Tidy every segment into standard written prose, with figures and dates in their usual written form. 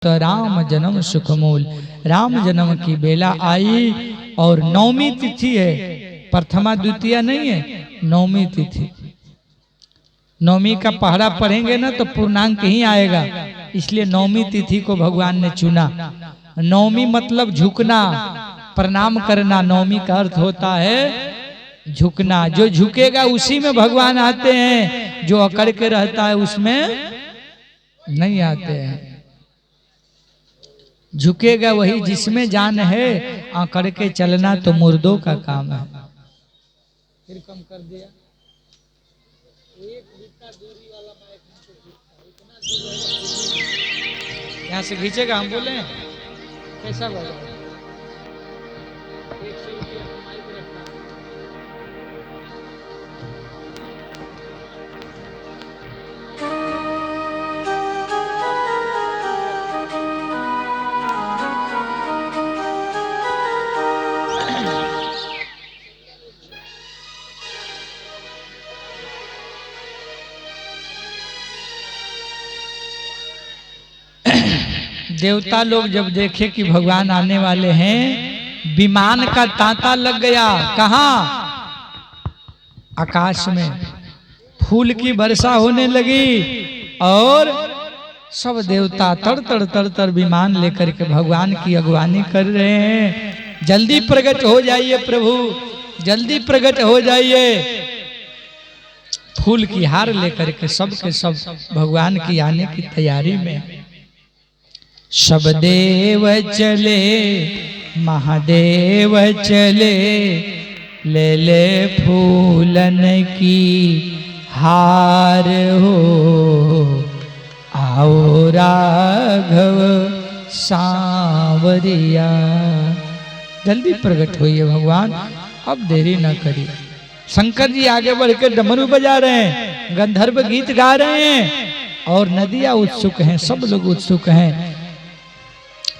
तो राम जन्म सुखमूल। राम जन्म की बेला आई और नौमी तिथि है, प्रथमा द्वितीय नहीं है, नौमी तिथि। नौमी का पहरा पढ़ेंगे ना तो पूर्णांक ही आएगा, इसलिए नौमी तिथि को भगवान ने चुना। नौमी मतलब झुकना, प्रणाम करना। नौमी का अर्थ होता है झुकना। जो झुकेगा उसी में भगवान आते हैं, जो अकड़ के रहता है उसमें नहीं आते हैं। झुकेगा वही जिसमें जान है, अकड़ के चलना तो मुर्दों का काम है। फिर कम कर दिया, एक मीटर दूरी वाला माइक हमको यहाँ से खींचेगा, हम बोले कैसा बोला 100 रुपया माइक रखना। देवता लोग जब देखे कि भगवान आने वाले हैं, विमान का तांता लग गया। कहाँ? आकाश में फूल की वर्षा होने लगी और सब देवता तर विमान लेकर के भगवान की अगवानी कर रहे हैं। जल्दी प्रकट हो जाइए प्रभु, जल्दी प्रकट हो जाइए। फूल की हार लेकर के सब के सब भगवान की आने की तैयारी में। सब देव चले महादेव चले, ले ले फूलन की हार हो, आओ राघव सांवरिया। जल्दी प्रकट होइए भगवान, अब देरी न करिए। शंकर जी आगे बढ़ के डमरू बजा रहे हैं, गंधर्व गीत गा रहे हैं और नदियां उत्सुक हैं, सब लोग उत्सुक हैं।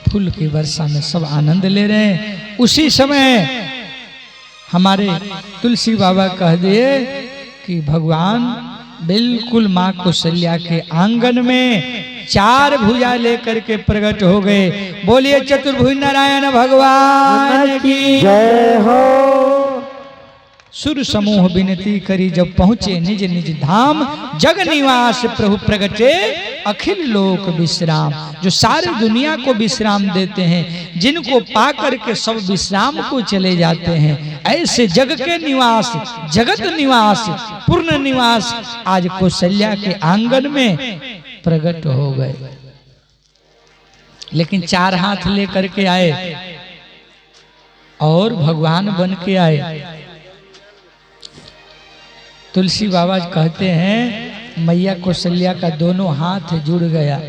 फूल की वर्षा में सब आनंद ले रहे हैं। उसी समय हमारे तुलसी बाबा कह दिए कि भगवान बिल्कुल माँ कौशल्या के आंगन में 4 भुजा लेकर के प्रकट हो गए। बोलिए चतुर्भुज नारायण भगवान की जय हो। सुर समूह विनती करी जब पहुंचे निज निज धाम, जग निवास प्रभु प्रगटे अखिल लोक विश्राम। जो सारी दुनिया को विश्राम देते हैं, जिनको पा करके सब विश्राम को चले जाते हैं, ऐसे जग के निवास, जगत निवास, पूर्ण निवास आज कौशल्या के आंगन में प्रकट हो गए। लेकिन 4 हाथ लेकर के आए और भगवान बन के आए। तुलसी बाबा कहते हैं मैया कौशल्या का दोनों हाथ जुड़ गया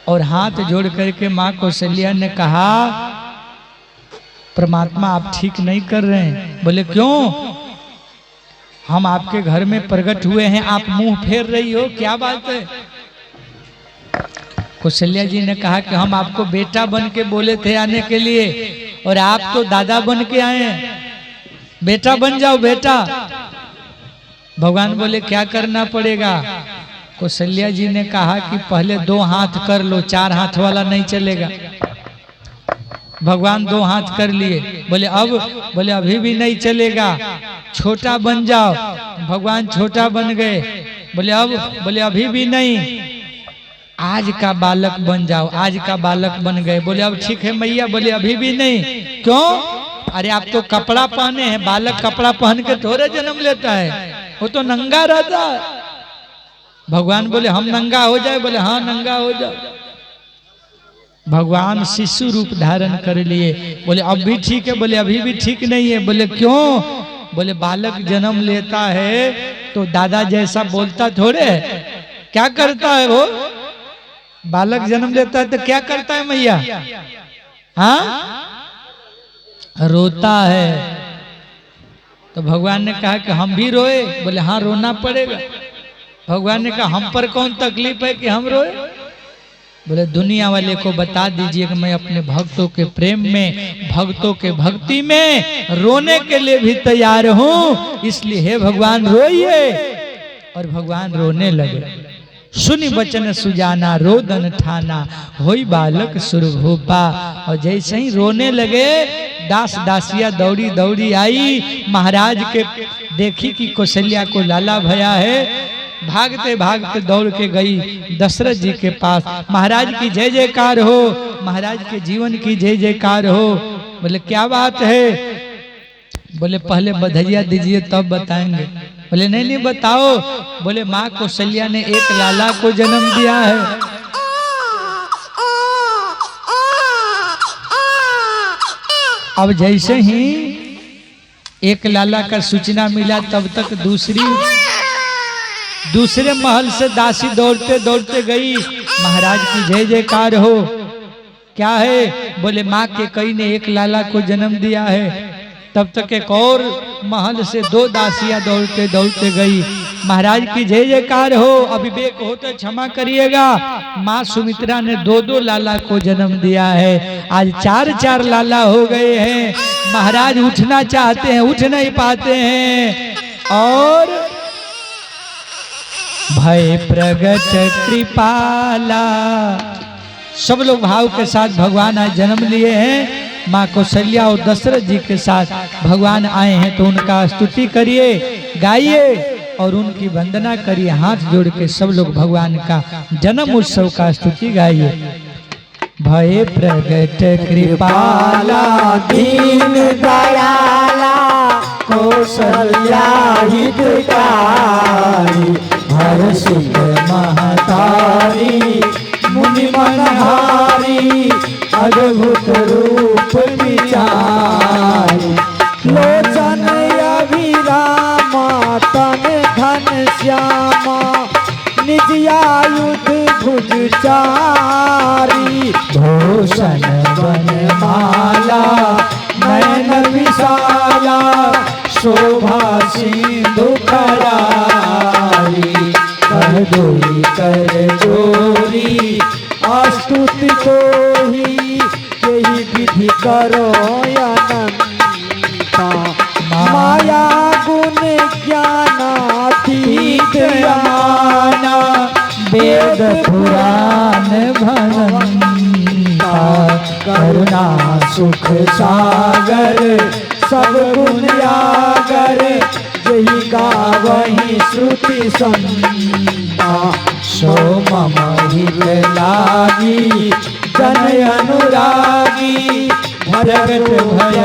और हाथ जोड़ करके माँ कौशल्या ने कहा, परमात्मा आप ठीक नहीं कर रहे हैं। बोले क्यों? हम आपके घर में प्रकट हुए हैं, आप मुंह फेर रही हो, क्या बात है? कौशल्या जी ने कहा कि हम आपको बेटा बन के बोले थे आने के लिए और आप तो दादा बन के आए हैं, बेटा बन जाओ बेटा। भगवान बोले क्या करना पड़ेगा? कौशल्या जी ने कहा कि पहले 2 हाथ कर लो, 4 हाथ वाला नहीं चलेगा। भगवान 2 हाथ कर लिए। बोले अब? बोले अभी भी नहीं चलेगा, छोटा बन जाओ। भगवान छोटा बन गए। बोले अब? बोले अभी भी नहीं, आज का बालक बन जाओ। आज का बालक बन गए। बोले अब ठीक है मैया। बोले अभी भी नहीं। क्यों? अरे आप तो कपड़ा पहने हैं, बालक कपड़ा पहन के थोड़े जन्म लेता है, वो तो नंगा रहता है। भगवान बोले हम नंगा हो जाए? बोले हाँ नंगा हो जाओ। भगवान शिशु रूप धारण कर लिए। बोले अब भी ठीक है? बोले अभी भी ठीक नहीं है। बोले क्यों? बोले बालक जन्म लेता है तो दादा जैसा बोलता थोड़े, क्या करता है वो? बालक जन्म लेता है तो क्या करता है मैया? हाँ, रोता है। तो भगवान ने कहा कि हम भी रोए? बोले हाँ रोना पड़ेगा। भगवान ने कहा हम पर कौन तकलीफ है कि हम रोए? बोले दुनिया वाले को बता दीजिए कि मैं अपने भक्तों के प्रेम में, भक्तों के भक्ति में रोने के लिए भी तैयार हूं, इसलिए हे भगवान रोइए। और भगवान रोने लगे। सुनि वचन सुजाना रोदन ठाना होई बालक सुरभूपा। और जैसे ही रोने लगे दास दासिया दौड़ी दौड़ी आई, महाराज के देखी कि कौशल्या को लाला भया है, भागते भागते दौड़ के गई दशरथ जी के पास। महाराज की जय जयकार हो, महाराज के जीवन की जय जयकार हो। बोले क्या बात है? बोले पहले बधाइयाँ दीजिए तब बताएंगे। बोले नहीं नहीं बताओ। बोले माँ कौशल्या ने एक लाला को जन्म दिया है। अब जैसे ही एक लाला का सूचना मिला तब तक दूसरे महल से दासी दौड़ते दौड़ते गई, महाराज की जय जयकार हो। क्या है? बोले माँ के कई ने एक लाला को जन्म दिया है। तब तक एक और महल से 2 दासियां दौड़ते दौड़ते गई, महाराज की जय जयकार हो। अविवेक हो तो क्षमा करिएगा, माँ सुमित्रा ने 2-2 लाला को जन्म दिया है, आज 4-4 लाला हो गए हैं। महाराज उठना चाहते हैं, उठ नहीं पाते हैं। और भय प्रगट कृपाला, सब लोग भाव के साथ भगवान आज जन्म लिए हैं। माँ कौशल्या और दशरथ जी के साथ भगवान आए हैं, तो उनका स्तुति करिए, गाइए और उनकी वंदना करिए। हाथ जोड़ के सब लोग भगवान का जन्म उत्सव का स्तुति गाइए। भय प्रगट कृपाला दीन दयाला कौशल्या हितकारी, हर सिद्ध महतारी मुनि मनहारी, अद्भुत रूप विचारी। लोचन अभिरामा तन घन श्यामा, निज आयुध भुज चारी। भूषण वनमाला नयन विशाला, शोभा सिंधु करारी। कर दोई कर जोरी स्तुति को ही, यही विधि करो अनंता। माया गुण ज्ञानातीत अमाना, वेद पुराण भनंता। करुणा सुख सागर सब गुण यागर, यही गावहि श्रुति संता। सो मम हित लागी जन अनुरागी, भरत भय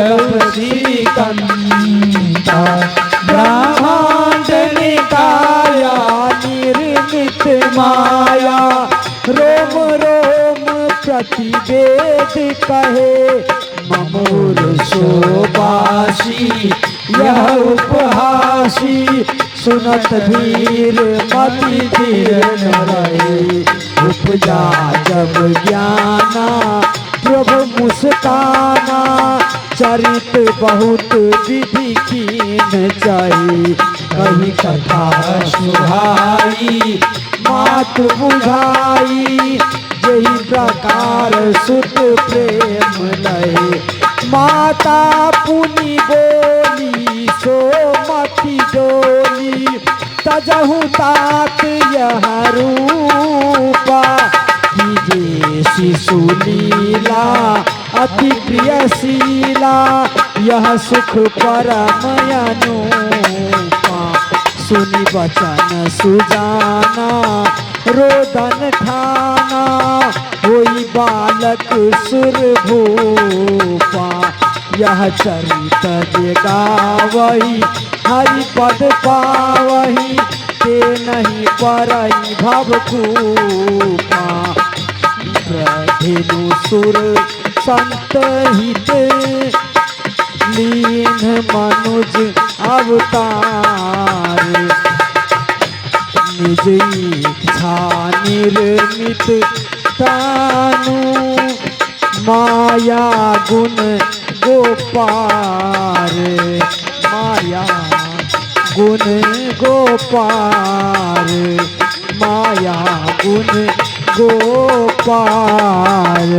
श्रीकंता। ब्रह्मांड निकाया निर्मित माया, रोम रोम प्रतिवेद कहे। ममूर शोभासी यह उपहासी, सुनत धीर मति धीर न रहे। उपजा जब ज्ञाना प्रभु मुस्काना, चरित बहुत विधि कीन जाई। कही कथा सुहाई मात बुझाई, यही प्रकार सुत प्रेम लय। माता पुनि बोली सो मति डोली, तजहु तात यह रूपा। कीजे शिशु लीला अति प्रियशीला, यह सुख परम अनुपा। सुनि वचन सुजाना रोदन ठाना, होई बालक सुरभूपा। यह चरित गावही हरि पद पावही, ते नहीं परई भवकूपा। ब्रधेनु सुर संत हित, लीन मनुज अवतार। निज इच्छा निर्मित तानु, माया गुण गोपार। माया गुण गोपार, माया गुण गोपार।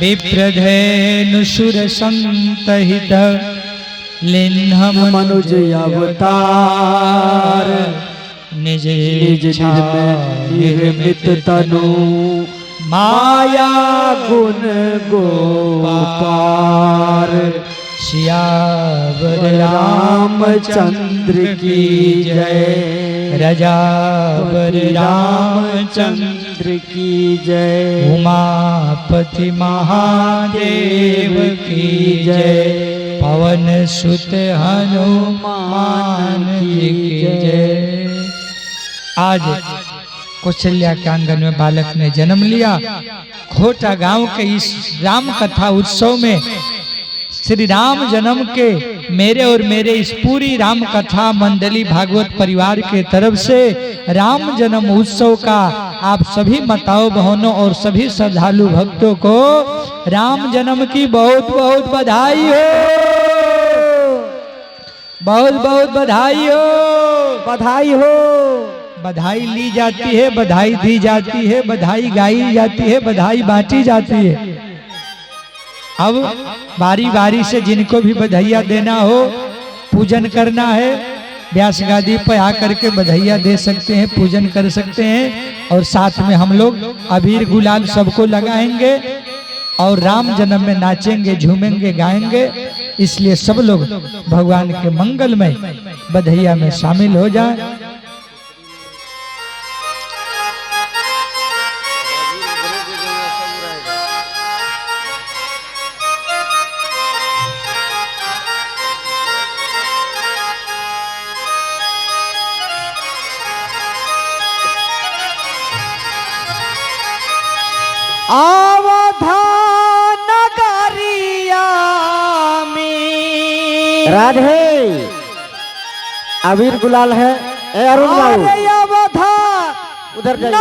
विप्रधेनु सुर संतहित, लिन्हम मनुज अवतार। निज निज निज में निर्मित तनु माया गुण गोपार सियावर रामचंद्र की जय रजावर रामचंद्र की जय उमापति महादेव की जय पवन सुत हनुमान जी की जय। आज कौशल्या के आंगन में बालक ने जन्म लिया। खोटा गांव के इस राम कथा उत्सव में श्री राम जन्म के मेरे और मेरे इस पूरी राम कथा मंडली भागवत परिवार के तरफ से राम जन्म उत्सव का आप सभी माताओं बहनों और सभी श्रद्धालु भक्तों को राम जन्म की बहुत बहुत बधाई हो, बहुत बहुत बधाई हो, बधाई हो। बधाई ली जाती है, बधाई दी जाती है, बधाई गाई जाती है, बधाई बांटी जाती है। अब बारी बारी से जिनको भी बधाइयाँ देना हो, पूजन करना है, व्यास गादी पर आकर के बधाइयाँ दे सकते हैं, पूजन कर सकते हैं। और साथ में हम लोग अबीर गुलाल सबको लगाएंगे और राम जन्म में नाचेंगे, झूमेंगे, गाएंगे। इसलिए सब लोग भगवान के मंगलमय बधाइयाँ में शामिल हो जाएं। अवधान नगरिया में राधे अबीर गुलाल है। ए अरुण बाबू अवधान उधर जाइए।